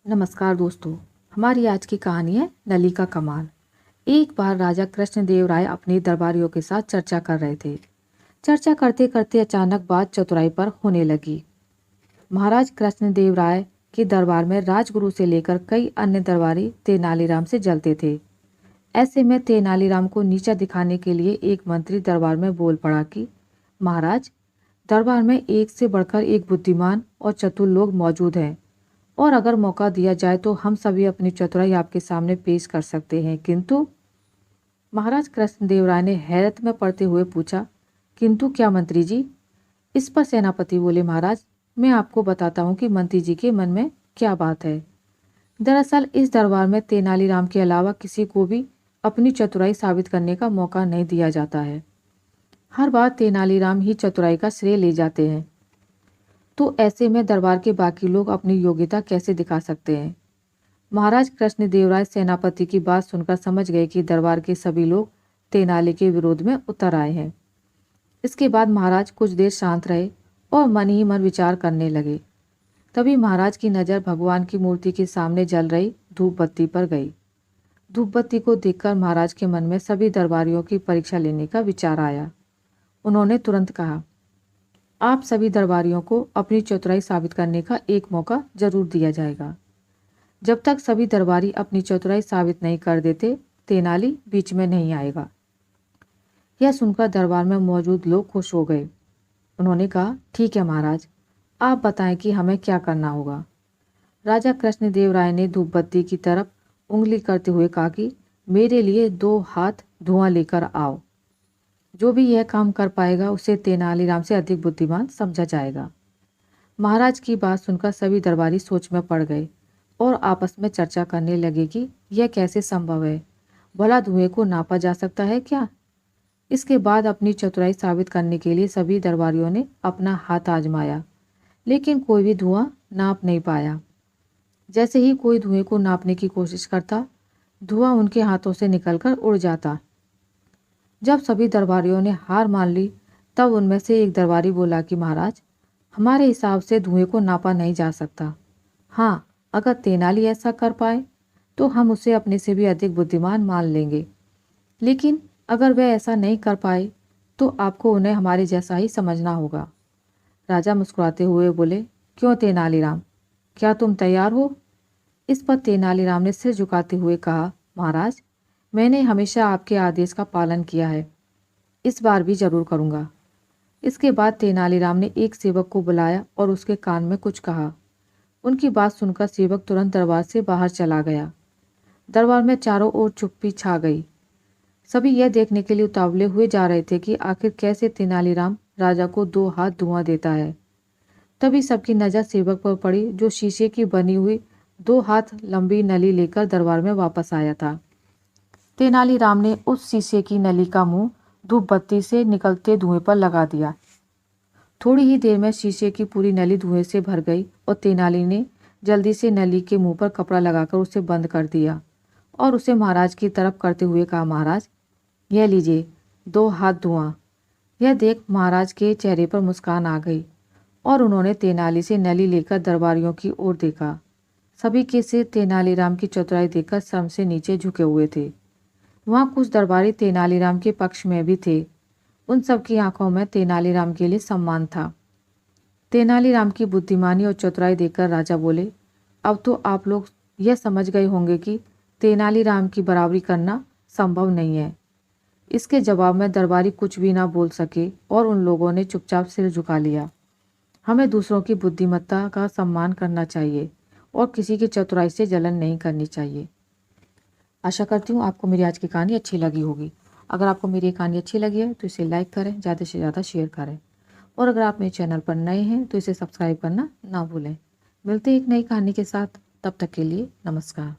नमस्कार दोस्तों। हमारी आज की कहानी है नली का कमाल। एक बार राजा कृष्णदेव राय अपने दरबारियों के साथ चर्चा कर रहे थे। चर्चा करते करते अचानक बात चतुराई पर होने लगी। महाराज कृष्णदेव राय के दरबार में राजगुरु से लेकर कई अन्य दरबारी तेनालीराम से जलते थे। ऐसे में तेनालीराम को नीचा दिखाने के लिए एक मंत्री दरबार में बोल पड़ा कि महाराज, दरबार में एक से बढ़कर एक बुद्धिमान और चतुर लोग मौजूद हैं और अगर मौका दिया जाए तो हम सभी अपनी चतुराई आपके सामने पेश कर सकते हैं। किंतु महाराज कृष्णदेव राय ने हैरत में पड़ते हुए पूछा, किंतु क्या मंत्री जी? इस पर सेनापति बोले, महाराज, मैं आपको बताता हूँ कि मंत्री जी के मन में क्या बात है। दरअसल इस दरबार में तेनालीराम के अलावा किसी को भी अपनी चतुराई साबित करने का मौका नहीं दिया जाता है। हर बार तेनालीराम ही चतुराई का श्रेय ले जाते हैं। तो ऐसे में दरबार के बाकी लोग अपनी योग्यता कैसे दिखा सकते हैं? महाराज कृष्णदेव राय सेनापति की बात सुनकर समझ गए कि दरबार के सभी लोग तेनाली के विरोध में उतर आए हैं। इसके बाद महाराज कुछ देर शांत रहे और मन ही मन विचार करने लगे। तभी महाराज की नज़र भगवान की मूर्ति के सामने जल रही धूप बत्ती पर गई। धूप बत्ती को देखकर महाराज के मन में सभी दरबारियों की परीक्षा लेने का विचार आया। उन्होंने तुरंत कहा, आप सभी दरबारियों को अपनी चतुराई साबित करने का एक मौका जरूर दिया जाएगा। जब तक सभी दरबारी अपनी चतुराई साबित नहीं कर देते, तेनाली बीच में नहीं आएगा। यह सुनकर दरबार में मौजूद लोग खुश हो गए। उन्होंने कहा, ठीक है महाराज, आप बताएं कि हमें क्या करना होगा। राजा कृष्णदेव राय ने धूप बत्ती की तरफ उंगली करते हुए कहा कि मेरे लिए 2 हाथ धुआं लेकर आओ। जो भी यह काम कर पाएगा उसे तेनालीराम से अधिक बुद्धिमान समझा जाएगा। महाराज की बात सुनकर सभी दरबारी सोच में पड़ गए और आपस में चर्चा करने लगे कि यह कैसे संभव है। भला धुएं को नापा जा सकता है क्या? इसके बाद अपनी चतुराई साबित करने के लिए सभी दरबारियों ने अपना हाथ आजमाया, लेकिन कोई भी धुआं नाप नहीं पाया। जैसे ही कोई धुएं को नापने की कोशिश करता, धुआं उनके हाथों से निकलकर उड़ जाता। जब सभी दरबारियों ने हार मान ली, तब उनमें से एक दरबारी बोला कि महाराज, हमारे हिसाब से धुएं को नापा नहीं जा सकता। हाँ, अगर तेनाली ऐसा कर पाए तो हम उसे अपने से भी अधिक बुद्धिमान मान लेंगे, लेकिन अगर वह ऐसा नहीं कर पाए तो आपको उन्हें हमारे जैसा ही समझना होगा। राजा मुस्कुराते हुए बोले, क्यों तेनालीराम, क्या तुम तैयार हो? इस पर तेनालीराम ने सिर झुकाते हुए कहा, महाराज, मैंने हमेशा आपके आदेश का पालन किया है, इस बार भी जरूर करूँगा। इसके बाद तेनालीराम ने एक सेवक को बुलाया और उसके कान में कुछ कहा। उनकी बात सुनकर सेवक तुरंत दरबार से बाहर चला गया। दरबार में चारों ओर चुप्पी छा गई। सभी यह देखने के लिए उतावले हुए जा रहे थे कि आखिर कैसे तेनालीराम राजा को 2 हाथ धुआं देता है। तभी सबकी नज़र सेवक पर पड़ी, जो शीशे की बनी हुई 2 हाथ लंबी नली लेकर दरबार में वापस आया था। तेनालीराम ने उस शीशे की नली का मुंह धूप बत्ती से निकलते धुएं पर लगा दिया। थोड़ी ही देर में शीशे की पूरी नली धुएं से भर गई और तेनाली ने जल्दी से नली के मुंह पर कपड़ा लगाकर उसे बंद कर दिया और उसे महाराज की तरफ करते हुए कहा, महाराज, यह लीजिए 2 हाथ धुआं। यह देख महाराज के चेहरे पर मुस्कान आ गई और उन्होंने तेनाली से नली लेकर दरबारियों की ओर देखा। सभी के सिर तेनालीराम की चतुराई देखकर शर्म से नीचे झुके हुए थे। वहाँ कुछ दरबारी तेनालीराम के पक्ष में भी थे। उन सबकी आंखों में तेनालीराम के लिए सम्मान था। तेनालीराम की बुद्धिमानी और चतुराई देखकर राजा बोले, अब तो आप लोग यह समझ गए होंगे कि तेनालीराम की बराबरी करना संभव नहीं है। इसके जवाब में दरबारी कुछ भी ना बोल सके और उन लोगों ने चुपचाप सिर झुका लिया। हमें दूसरों की बुद्धिमत्ता का सम्मान करना चाहिए और किसी की चतुराई से जलन नहीं करनी चाहिए। आशा करती हूँ आपको मेरी आज की कहानी अच्छी लगी होगी। अगर आपको मेरी कहानी अच्छी लगी है तो इसे लाइक करें, ज़्यादा से ज़्यादा शेयर करें और अगर आप मेरे चैनल पर नए हैं तो इसे सब्सक्राइब करना ना भूलें। मिलते हैं एक नई कहानी के साथ, तब तक के लिए नमस्कार।